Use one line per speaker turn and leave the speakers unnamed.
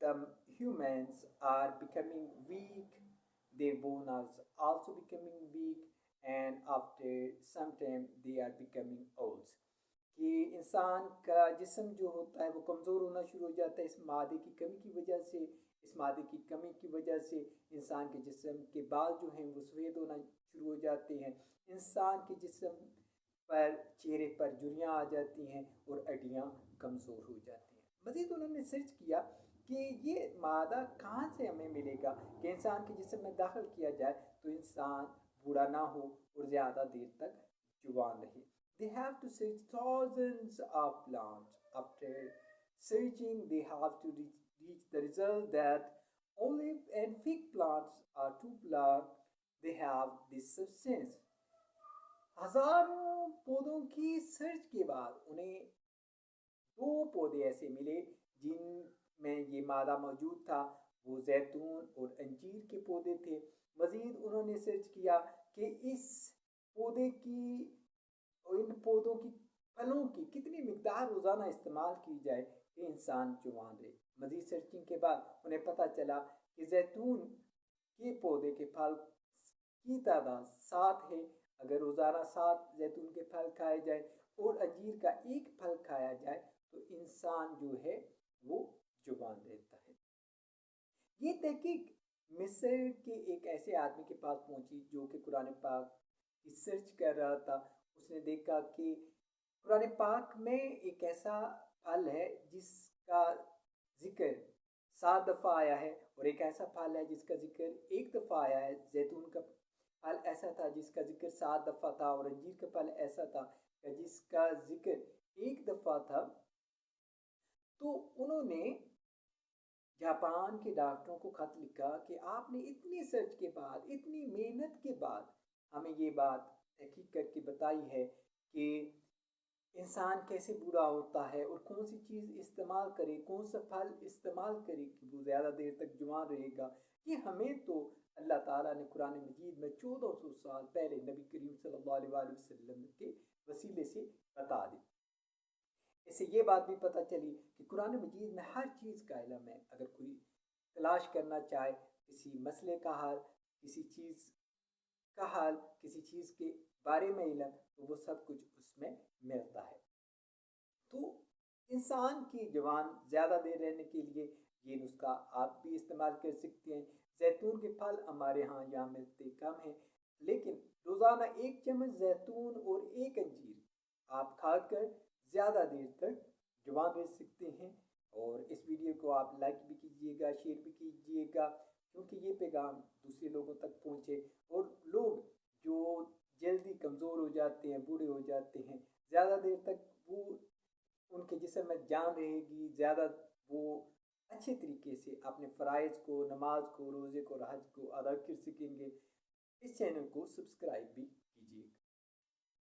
the humans are becoming weak, their bones are also becoming weak, and after some time they are becoming old. کہ انسان کا جسم جو ہوتا ہے وہ کمزور ہونا شروع ہو جاتا ہے اس مادے کی کمی کی وجہ سے۔ اس مادے کی کمی کی وجہ سے انسان کے جسم کے بال جو ہیں وہ سفید ہونا شروع ہو جاتے ہیں۔ انسان کے جسم پر چہرے پر جھریاں آ جاتی ہیں اور ہڈیاں کمزور ہو جاتی ہیں۔ مزید انہوں نے سرچ کیا کہ یہ مادہ کہاں سے ہمیں ملے گا کہ انسان کے جسم میں داخل کیا جائے تو انسان بوڑھا نہ ہو اور زیادہ دیر تک جوان رہے۔ They have to search thousands of plants. After searching, they have to reach the result that olive and fig plants are two plants. They have this substance. ہزاروں پودوں کی سرچ کے بعد انہیں دو پودے ایسے ملے جن میں یہ مادہ موجود تھا۔ وہ زیتون اور انجیر کے پودے تھے۔ مزید انہوں نے سرچ کیا کہ اس پودے کی ان پودوں کی پھلوں کی کتنی مقدار روزانہ استعمال کی جائے کہ انسان جوان رہے۔ مزید سرچنگ کے بعد انہیں پتہ چلا کہ زیتون کے پودے کے پھل کی تعداد 7 ہے۔ اگر روزانہ 7 زیتون کے پھل کھائے جائیں اور انجیر کا ایک پھل کھایا جائے تو انسان جو ہے وہ جوان رہتا ہے۔ یہ تحقیق مصر کے ایک ایسے آدمی کے پاس پہنچی جو کہ قرآن پاک کی سرچ کر رہا تھا۔ اس نے دیکھا کہ قرآن پاک میں ایک ایسا پھل ہے جس کا ذکر 7 دفعہ آیا ہے اور ایک ایسا پھل ہے جس کا ذکر 1 دفعہ آیا ہے۔ زیتون کا پھل ایسا تھا جس کا ذکر 7 دفعہ تھا اور انجیر کا پھل ایسا تھا جس کا ذکر 1 دفعہ تھا۔ تو انہوں نے جاپان کے ڈاکٹروں کو خط لکھا کہ آپ نے اتنی سرچ کے بعد اتنی محنت کے بعد ہمیں یہ بات تحقیق کر کے بتائی ہے کہ انسان کیسے بوڑھا ہوتا ہے اور کون سی چیز استعمال کرے، کون سا پھل استعمال کرے کہ وہ زیادہ دیر تک جوان رہے گا۔ یہ ہمیں تو اللہ تعالیٰ نے قرآن مجید میں 1400 سال پہلے نبی کریم صلی اللہ علیہ وآلہ وسلم کے وسیلے سے بتا دی۔ اس سے یہ بات بھی پتہ چلی کہ قرآن مجید میں ہر چیز کا علم ہے۔ اگر کوئی تلاش کرنا چاہے کسی مسئلے کا حل، کسی چیز کا حل، کسی چیز کے بارے میں علم، تو وہ سب کچھ اس میں ملتا ہے۔ تو انسان کی جوان زیادہ دیر رہنے کے لیے یہ نسخہ آپ بھی استعمال کر سکتے ہیں۔ زیتون کے پھل ہمارے یہاں ملتے کم ہیں، لیکن روزانہ 1 چمچ زیتون اور 1 انجیر آپ کھا کر زیادہ دیر تک جوان رہ سکتے ہیں۔ اور اس ویڈیو کو آپ لائک بھی کیجیے گا، شیئر بھی کیجیے گا کیونکہ یہ پیغام دوسرے لوگوں تک پہنچے اور لوگ جو جلدی کمزور ہو جاتے ہیں، بوڑھے ہو جاتے ہیں، زیادہ دیر تک وہ ان کے جسم میں جان رہے گی، زیادہ وہ اچھے طریقے سے اپنے فرائض کو، نماز کو، روزے کو، حج کو ادا کر سکیں گے۔ اس چینل کو سبسکرائب بھی